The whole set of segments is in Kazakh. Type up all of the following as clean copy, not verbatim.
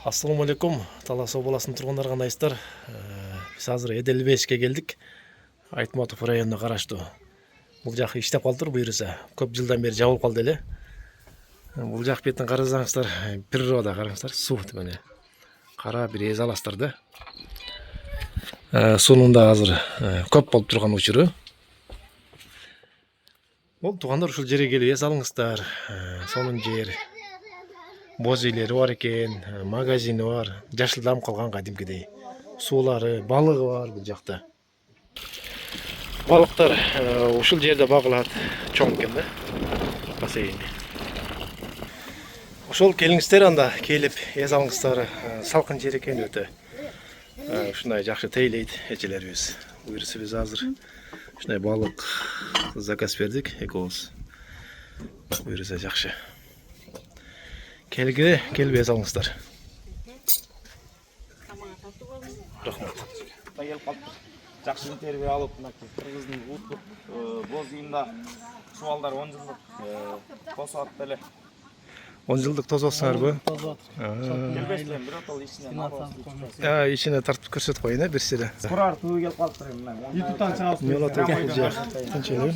Ассаламу алейкум, Талас обласының тұрғындары қандайсыздар? Біз азыр Эдельвейске келдік. Айтматов районына қарашты. Бұл жақ иштеп қалдыр бұйырса. Көп жылдан бері жабылып қалды эле. Бұл жақ бетін қарасаңыздар, природа қараңыздар, су міне. Қара бір ез аластырды. Сонында азыр көп болып тұрған учуру. Ол туғандар ушул жерге келип эс алыңыздар. Сонун жер. Боз үйлері бар екен, магазины бар, жашылданып қалған кадимкидей. Сулары, балығы бар бұл жақта. Балықтар ушул жерде багылат, чоң экен да, бассейни. Ошол келиңиздер анда келип эс алыңыздар, салкын жер экен өтө. Ушундай жакшы тейлейт эчелерибиз. Буйрса биз азыр ушундай балык заказ бердик, экөөбүз. Буйрса жакшы. Келгіде келіп ез алыңыздар. Рахмат. Келіп қалыптыр. Жақсы интервью алып, қырғыздың ұлттық боз үйінде суалдар 10 жылдық тосу атты әлі. 10 жылдық тосу атсыңар бі? Келбесілен бір отол ішінен алып. Ішіне тартып көрсетіп қойын, бір сері. Құрар туы келіп қалыптыр. Ютубтан шығасыз. Мелат өтіп жақ. Тінчелеуін.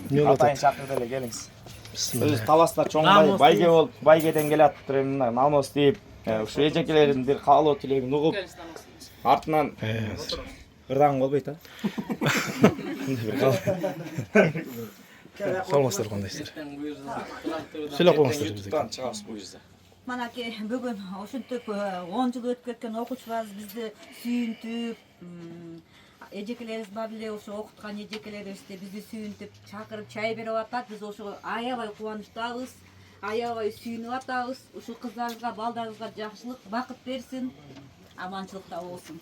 Мелат Атайын шақырды әлі келіңіз. Біз Таласта чоң байге болып, байгеден келаттыр, намыс дейіп, ұшы ежекелердің бір қалу тілегін ұғып, артынан ұрдағын болбайды. Салмастар қандайсыздар. Сөйлеп қойыңыздар бізде. Манаки бүгін ошентип 10 жыл өтүп кеткен окуучубарыбыз бизди сүйүнтүп, эжекелерибиз бар эле ошо окуткан эжекелерибизди бизди сүйүнтүп чакырып чай берип атат. Биз ошого аябай кубанычтабыз, аябай сүйүнүп атабыз. Ушул кыздарыбызга, балдарыбызга жакшылык, бакыт берсин, аманчылыкта болсун.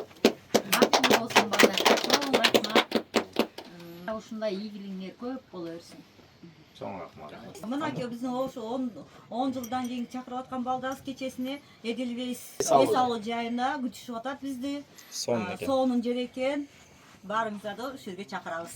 Бакыттуу болсун балдар. Чоң рахмат. Ушундай ийгилигиңер көп боло берсин. Чоң рахмат. Мынакей биздин ошо 10 жылдан кийин чакырып аткан балдарыбыз кечесине Эдельвейс эс алуу жайына күтүшүп атат бизди. Сонун жер экен. Баарыңыздарды ушул жерге чакырабыз.